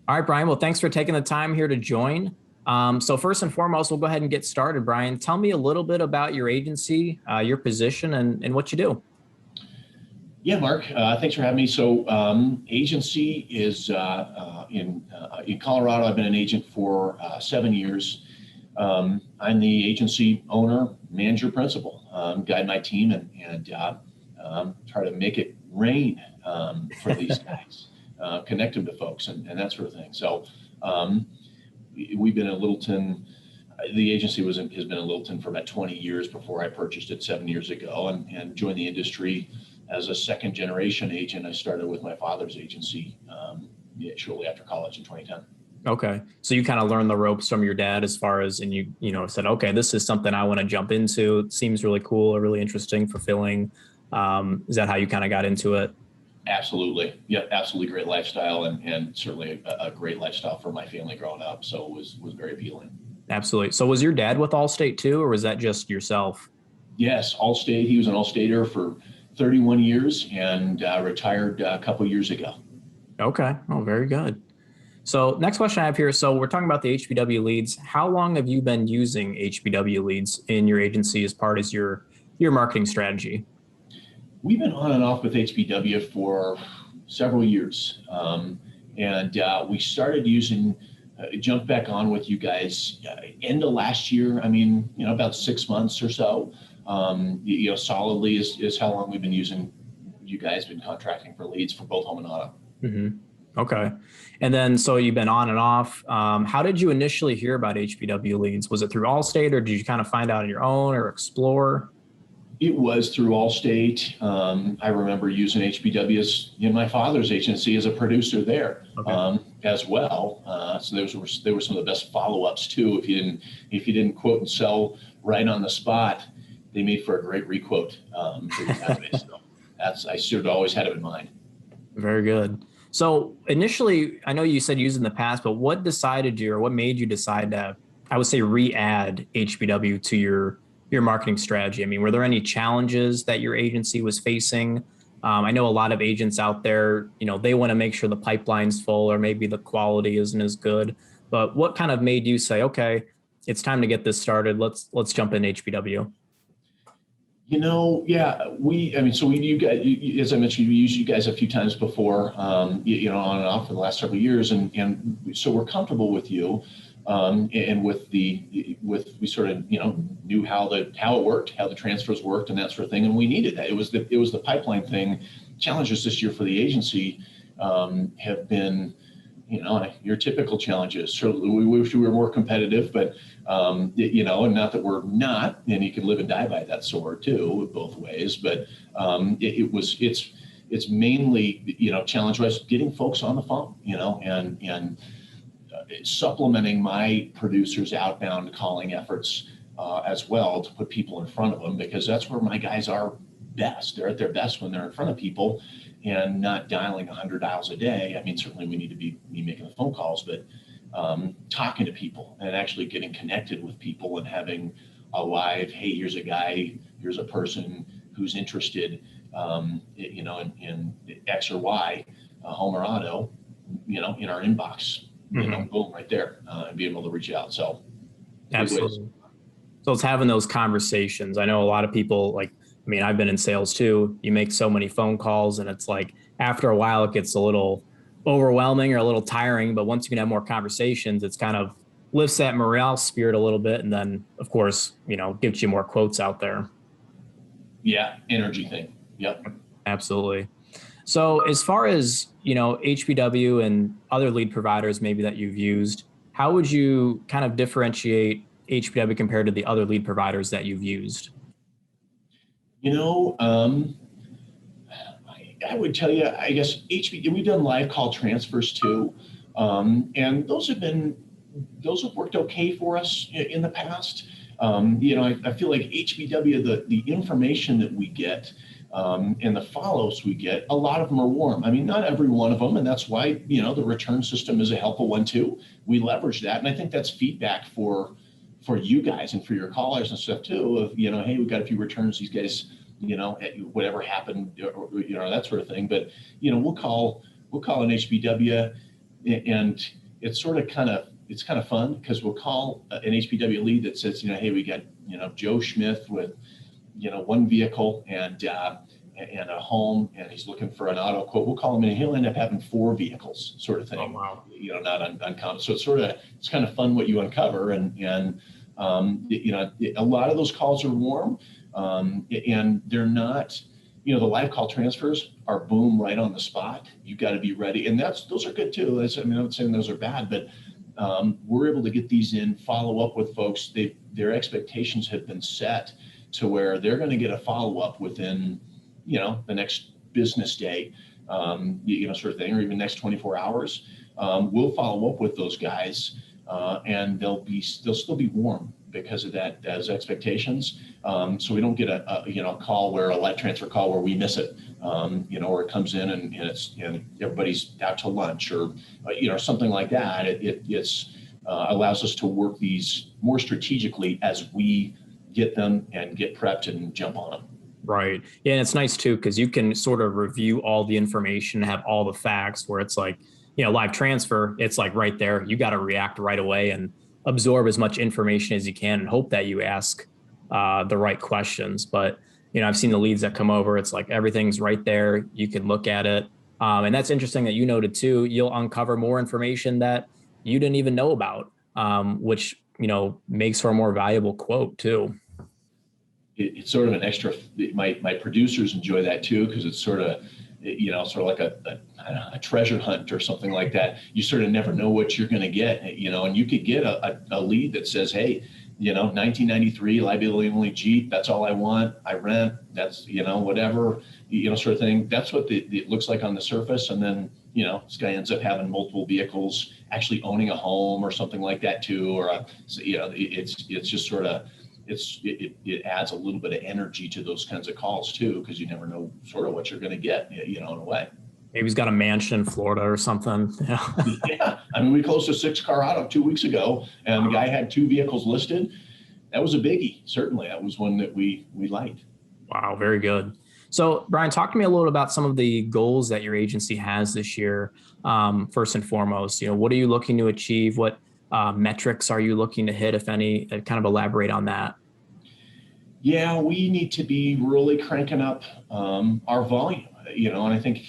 All right, Brian. Well, thanks for taking the time here to join. So first and foremost, we'll go ahead and get started. Brian, tell me a little bit about your agency, your position, and what you do. Yeah, Mark, thanks for having me. So agency is in Colorado. I've been an agent for 7 years. I'm the agency owner, manager, principal, guide my team and try to make it rain for these guys, connect them to folks and that sort of thing. So we've been in Littleton. The agency has been in Littleton for about 20 years before I purchased it 7 years ago and joined the industry as a second generation agent. I started with my father's agency shortly after college in 2010. Okay. So you kind of learned the ropes from your dad as far as, and you said, okay, this is something I want to jump into. It seems really cool or really interesting, fulfilling. Is that how you kind of got into it? Absolutely. Yeah, absolutely great lifestyle and certainly a great lifestyle for my family growing up. So it was very appealing. Absolutely. So was your dad with Allstate too, or was that just yourself? Yes, Allstate. He was an Allstater for 31 years and retired a couple years ago. Okay. Oh, very good. So next question I have here. So we're talking about the HBW leads. How long have you been using HBW leads in your agency as part of your marketing strategy? We've been on and off with HBW for several years. And we started using, jumped back on with you guys end of last year. I mean, about 6 months or so. Solidly is how long we've been using you guys, been contracting for leads for both home and auto. Mm-hmm. Okay. And then, so you've been on and off. How did you initially hear about HBW leads? Was it through Allstate or did you kind of find out on your own or explore? It was through Allstate. I remember using HBW as in my father's agency as a producer there. Okay. As well. So there were some of the best follow-ups too. If you didn't quote and sell right on the spot, they made for a great requote for the database. So I sort of always had it in mind. Very good. So initially, I know you said used in the past, but what decided you, or what made you decide to, I would say, re-add HBW to your marketing strategy? I mean, were there any challenges that your agency was facing? I know a lot of agents out there, they want to make sure the pipeline's full or maybe the quality isn't as good. But what kind of made you say, okay, it's time to get this started. Let's jump in HBW. Yeah, you guys, as I mentioned, we used you guys a few times before, on and off for the last several years. And so we're comfortable with you. And we sort of, knew how it worked, how the transfers worked and that sort of thing. And we needed that. It was the pipeline thing. Challenges this year for the agency, have been, your typical challenges. Certainly, we wish we were more competitive, but and not that we're not, and you can live and die by that sword too, both ways. But it's mainly, challenge was getting folks on the phone, and supplementing my producers' outbound calling efforts as well to put people in front of them, because that's where my guys are best. They're at their best when they're in front of people and not dialing 100 dials a day. I mean, certainly we need to be making the phone calls, but talking to people and actually getting connected with people and having a live, hey, here's a guy, here's a person who's interested, in X or Y, home or auto, in our inbox, boom, right there, and be able to reach out. So, absolutely. So it's having those conversations. I know a lot of people I've been in sales too. You make so many phone calls and it's like after a while it gets a little overwhelming or a little tiring. But once you can have more conversations, it's kind of lifts that morale spirit a little bit. And then of course, gives you more quotes out there. Yeah. Energy thing. Yep. Absolutely. So as far as, HBW and other lead providers maybe that you've used, how would you kind of differentiate HBW compared to the other lead providers that you've used? I would tell you, I guess we've done live call transfers too. And those have worked okay for us in the past. I feel like HBW, the information that we get, and the follow-ups we get, a lot of them are warm. I mean, not every one of them. And that's why, the return system is a helpful one too. We leverage that. And I think that's feedback for you guys and for your callers and stuff too of, hey, we got a few returns, these guys, whatever happened, or that sort of thing. But, we'll call an HBW. And it's kind of fun because we'll call an HBW lead that says, hey, we got, Joe Smith with, one vehicle and a home, and he's looking for an auto quote. We'll call him and he'll end up having 4 vehicles sort of thing. Oh, wow. Not uncommon. So it's kind of fun what you uncover. And a lot of those calls are warm, and they're not, the live call transfers are boom right on the spot. You got to be ready. And those are good too. I'm not saying those are bad, but we're able to get these in, follow up with folks. Their expectations have been set to where they're going to get a follow-up within, the next business day, sort of thing, or even next 24 hours. We'll follow up with those guys, and they'll still be warm because of those expectations. So we don't get a call where a live transfer call where we miss it, or it comes in and everybody's out to lunch or something like that. It's allows us to work these more strategically as we get them and get prepped and jump on them. Right. Yeah. And it's nice too, because you can sort of review all the information, have all the facts, where it's like, live transfer, it's like right there. You got to react right away and absorb as much information as you can and hope that you ask the right questions. But, I've seen the leads that come over. It's like everything's right there. You can look at it. And that's interesting that you noted too. You'll uncover more information that you didn't even know about, which, makes for a more valuable quote too. It's sort of an extra. My producers enjoy that too, because it's sort of like a treasure hunt or something like that. You sort of never know what you're going to get, and you could get a lead that says, hey, 1993 liability only Jeep. That's all I want. I rent. That's whatever sort of thing. That's what it looks like on the surface, and then this guy ends up having multiple vehicles, actually owning a home or something like that too, or it's just sort of. It adds a little bit of energy to those kinds of calls too, because you never know sort of what you're going to get, in a way. Maybe he's got a mansion in Florida or something. Yeah. I mean, we closed a 6-car auto 2 weeks ago, and the guy had 2 vehicles listed. That was a biggie. Certainly, that was one that we liked. Wow, very good. So, Brian, talk to me a little about some of the goals that your agency has this year. First and foremost, what are you looking to achieve? What metrics are you looking to hit, if any? Kind of elaborate on that. Yeah, we need to be really cranking up our volume, and I think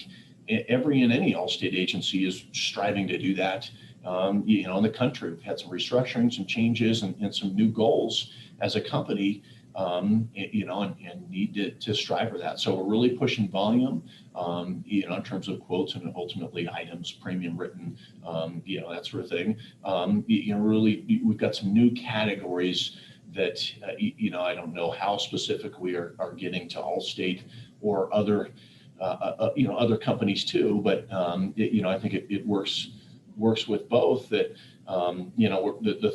every and any Allstate agency is striving to do that. In the country, we've had some restructuring, some changes, and some new goals as a company, and need to strive for that. So we're really pushing volume, in terms of quotes and ultimately items, premium written, that sort of thing. Really, we've got some new categories that, I don't know how specific we are getting to Allstate or other, other companies too, but, I think it works with both that, the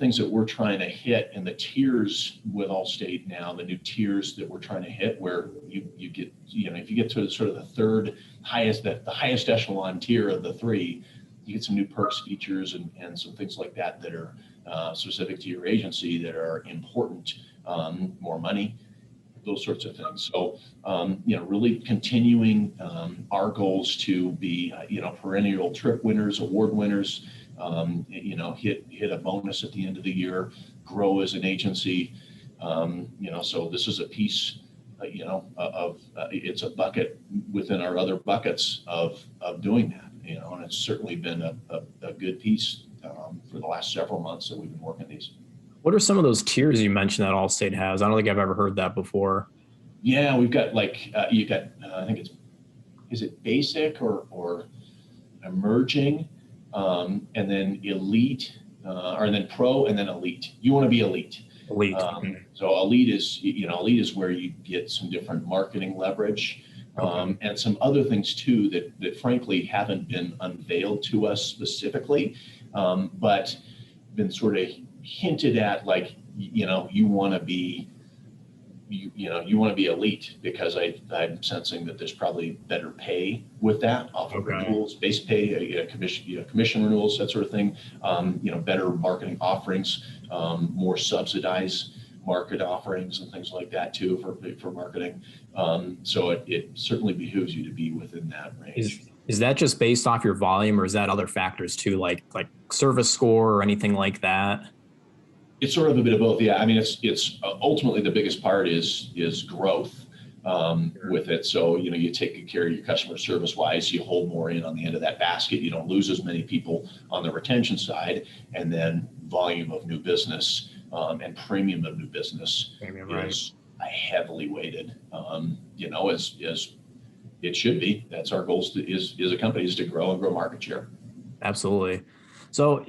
things that we're trying to hit and the tiers with Allstate now, the new tiers that we're trying to hit, where you get, if you get to sort of the third highest, the highest echelon tier of the 3, you get some new perks, features, and some things like that are specific to your agency that are important, more money, those sorts of things. So, really continuing our goals to be, perennial trip winners, award winners, hit a bonus at the end of the year, grow as an agency. So this is a piece, of it's a bucket within our other buckets of doing that, and it's certainly been a good piece for the last several months that we've been working these. What are some of those tiers you mentioned that Allstate has? I don't think I've ever heard that before. Yeah, we've got you got, I think is it basic or emerging, and then elite, or then pro, and then elite. You want to be elite. Elite. So elite is where you get some different marketing leverage, and some other things too that frankly haven't been unveiled to us specifically, but been sort of hinted at, like, you want to be, you want to be elite, because I'm sensing that there's probably better pay with that, off of renewals, base pay, commission renewals, that sort of thing. Better marketing offerings, more subsidized market offerings and things like that too for marketing. So it certainly behooves you to be within that range. Is that just based off your volume, or is that other factors too, like service score or anything like that? It's sort of a bit of both. Yeah. I mean, it's ultimately the biggest part is growth with it. So, you take good care of your customer service wise, you hold more in on the end of that basket. You don't lose as many people on the retention side, and then volume of new business and premium of new business Premium, right. is heavily weighted, as it should be. That's our goal is a company is to grow and grow market share. Absolutely. So,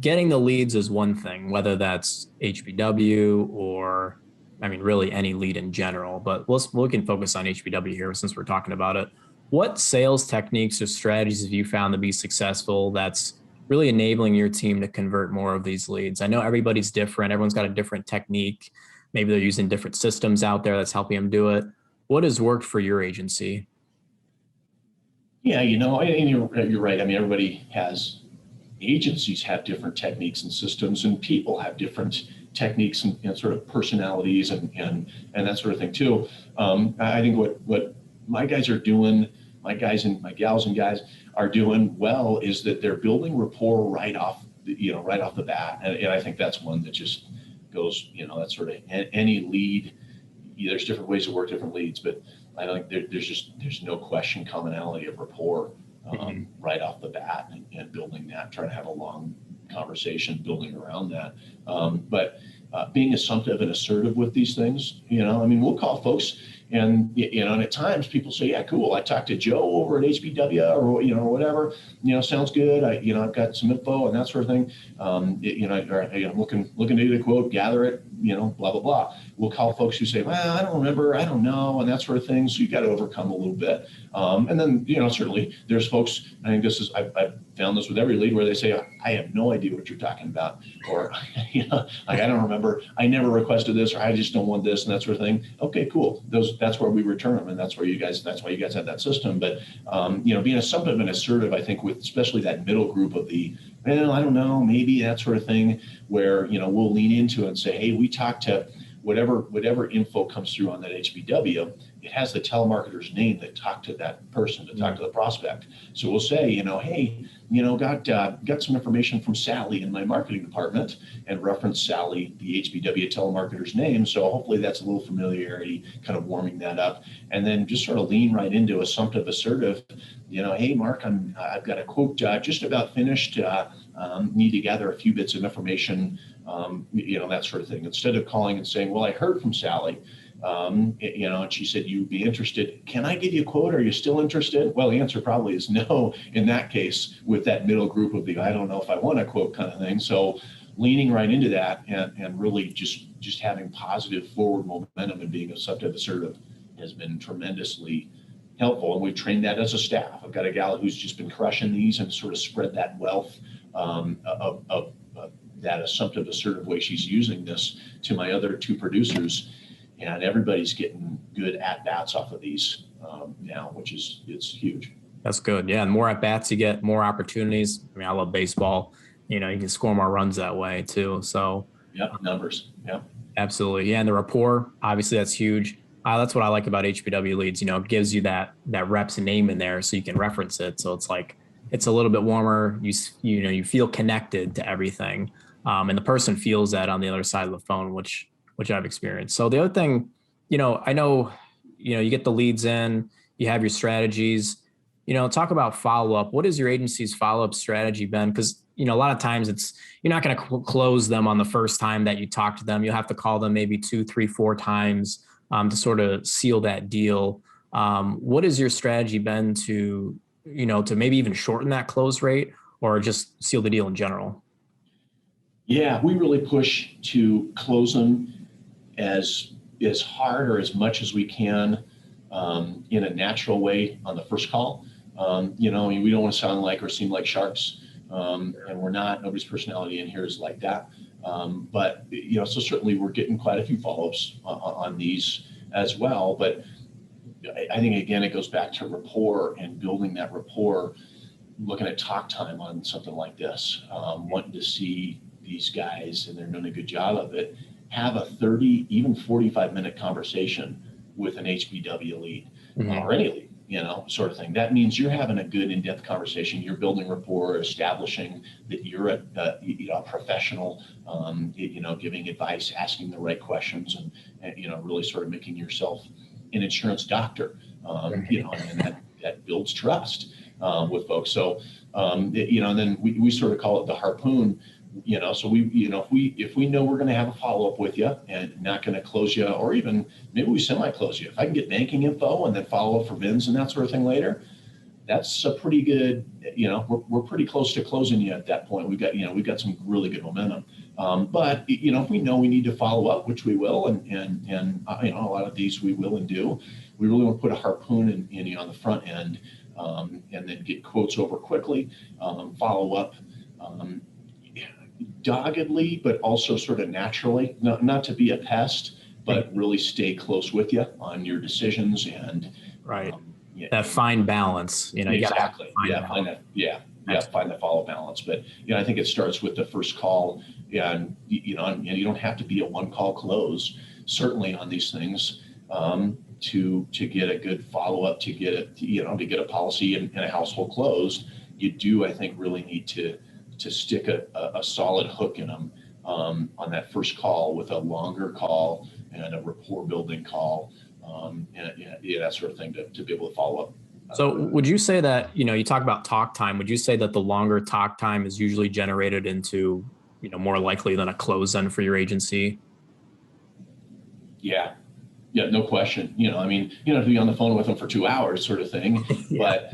getting the leads is one thing, whether that's HBW or, I mean, really any lead in general, but we can focus on HBW here since we're talking about it. What sales techniques or strategies have you found to be successful that's really enabling your team to convert more of these leads? I know everybody's different. Everyone's got a different technique. Maybe they're using different systems out there that's helping them do it. What has worked for your agency? Yeah, and you're right. I mean, agencies have different techniques and systems, and people have different techniques and sort of personalities and that sort of thing too. I think what my guys are doing, my guys and my gals and guys are doing well is that they're building rapport right off the bat, and I think that's one that just goes, that's sort of any lead. There's different ways to work different leads, but I don't think there's no question commonality of rapport right off the bat, and building that, trying to have a long conversation, building around that. But being assumptive and assertive with these things, I mean, we'll call folks and, and at times people say, yeah, cool. I talked to Joe over at HBW or, whatever, sounds good. I've got some info and that sort of thing. I'm looking to get a quote, gather it, blah, blah, blah. We'll call folks who say, well, I don't remember, I don't know, and that sort of thing. So you got to overcome a little bit. And then, certainly there's folks, I think I've found this with every lead where they say, I have no idea what you're talking about. Or, I don't remember, I never requested this, or I just don't want this and that sort of thing. Okay, cool. That's where we return them. And that's why you guys have that system. But, being assumptive and assertive, I think with especially that middle group of well, I don't know, maybe that sort of thing where, we'll lean into it and say, hey, we talked to whatever info comes through on that HBW, it has the telemarketer's name that talked to that person, that talked to the prospect. So we'll say, hey, got some information from Sally in my marketing department, and reference Sally, the HBW telemarketer's name. So hopefully that's a little familiarity, kind of warming that up, and then just sort of lean right into assumptive, assertive. Hey, Mark, I've got a quote just about finished. Need to gather a few bits of information, that sort of thing. Instead of calling and saying, well, I heard from Sally, and she said you'd be interested. Can I give you a quote? Are you still interested? Well, the answer probably is no in that case, with that middle group of I don't know if I want a quote kind of thing. So leaning right into that and really just having positive forward momentum and being assumptive, assertive has been tremendously helpful. And we've trained that as a staff. I've got a gal who's just been crushing these and sort of spread that wealth of that assumptive, assertive way she's using this to my other two producers. And everybody's getting good at-bats off of these now, it's huge. That's good. Yeah. And more at-bats you get, more opportunities. I mean, I love baseball. You can score more runs that way too. So yep, numbers. Yep. Absolutely. Yeah. And the rapport, obviously that's huge. That's what I like about HBW Leads. It gives you that rep's name in there so you can reference it. So it's like, it's a little bit warmer. You feel connected to everything. And the person feels that on the other side of the phone, which I've experienced. So the other thing, I know, you get the leads in, you have your strategies, talk about follow-up. What is your agency's follow-up strategy been? Because, a lot of times you're not going to close them on the first time that you talk to them. You'll have to call them maybe 2, 3, 4 times to sort of seal that deal. What has your strategy been to maybe even shorten that close rate or just seal the deal in general? Yeah, we really push to close them as hard or as much as we can in a natural way on the first call. We don't want to sound like or seem like sharks, and we're not. Nobody's personality in here is like that. But so certainly we're getting quite a few follow-ups on these as well. But I think again it goes back to rapport and building that rapport. Looking at talk time on something like this, wanting to see these guys, and they're doing a good job of it, have a 30, even 45-minute conversation with an HBW lead or any lead. sort of thing. That means you're having a good in-depth conversation. You're building rapport, establishing that you're a professional, giving advice, asking the right questions, and really sort of making yourself an insurance doctor, and that builds trust with folks. So, and then we sort of call it the harpoon. So if we know we're going to have a follow-up with you and not going to close you, or even maybe we semi-close you. If I can get banking info and then follow up for VINs and that sort of thing later, that's a pretty good, we're pretty close to closing you at that point. We've got some really good momentum. But if we know we need to follow up, which we will, and a lot of these we will and do, we really want to put a harpoon in you on the front end, and then get quotes over quickly, follow up, doggedly, but also sort of naturally, not to be a pest, but really stay close with you on your decisions and right. That fine balance, exactly. Find the follow balance. But I think it starts with the first call, and you don't have to be a one call close, certainly on these things, to get a good follow up, to get a policy and a household closed. You do, I think, really need to stick a solid hook in them on that first call with a longer call and a rapport building call, and that sort of thing to be able to follow up. So would you say that, you talk about talk time, would you say that the longer talk time is usually generated into, more likely than a close then for your agency? Yeah, no question. To be on the phone with them for 2 hours sort of thing, yeah. But,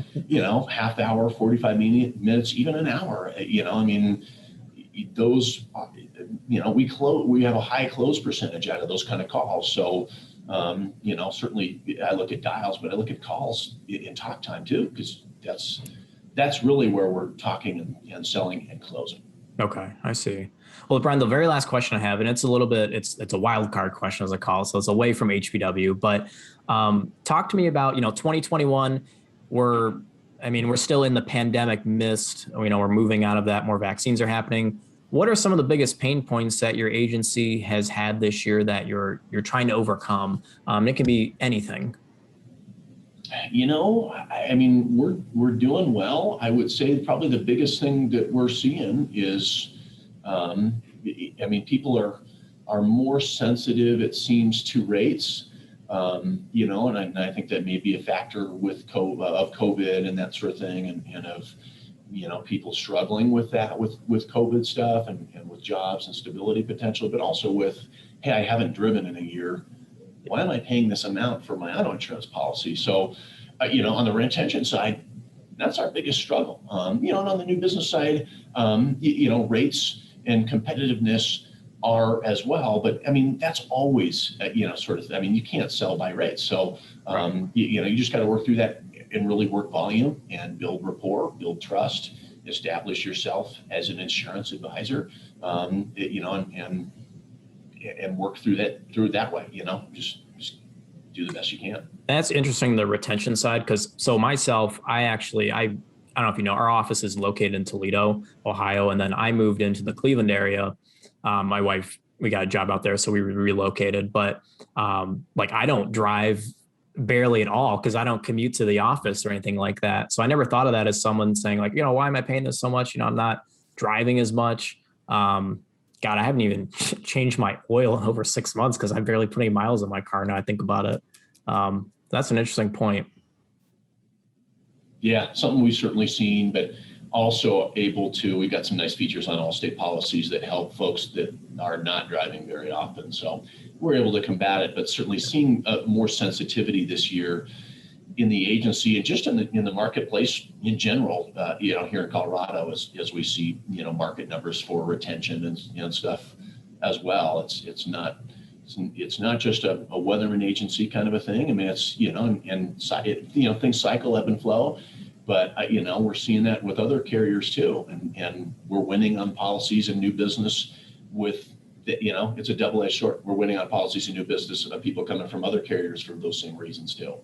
half hour, 45 minutes, even an hour, those, we have a high close percentage out of those kind of calls. So, certainly I look at dials, but I look at calls in talk time too, because that's really where we're talking and selling and closing. Okay, I see. Well, Brian, the very last question I have, and it's a little bit, it's a wild card question as I call it, so it's away from HBW, but talk to me about, 2021, we're still in the pandemic mist, we're moving out of that, more vaccines are happening. What are some of the biggest pain points that your agency has had this year that you're trying to overcome? It can be anything. We're doing well. I would say probably the biggest thing that we're seeing is, people are more sensitive, it seems, to rates, and I think that may be a factor with COVID and that sort of thing, and of, people struggling with that, with COVID stuff and with jobs and stability potential, but also with, hey, I haven't driven in a year. Why am I paying this amount for my auto insurance policy? So, on the retention side, that's our biggest struggle. And on the new business side, rates and competitiveness are as well. But that's always, you can't sell by rates. So, you just got to work through that and really work volume and build rapport, build trust, establish yourself as an insurance advisor, and work through that way, just do the best you can. That's interesting, the retention side, because myself, I don't know if you know, our office is located in Toledo, Ohio, and then I moved into the Cleveland area. My wife, we got a job out there, so we relocated, but I don't drive barely at all because I don't commute to the office or anything like that. So I never thought of that as someone saying why am I paying this so much? I'm not driving as much. God, I haven't even changed my oil in over 6 months because I'm barely putting miles in my car now I think about it. That's an interesting point. Yeah, something we've certainly seen, but also we've got some nice features on Allstate policies that help folks that are not driving very often. So we're able to combat it, but certainly seeing more sensitivity this year in the agency and just in the marketplace in general, here in Colorado, as we see, market numbers for retention and stuff as well. It's not just a Weatherman agency kind of a thing. It's, things cycle, ebb and flow, but we're seeing that with other carriers too. And we're winning on policies and new business with, it's a double-edged sword. We're winning on policies and new business of people coming from other carriers for those same reasons too.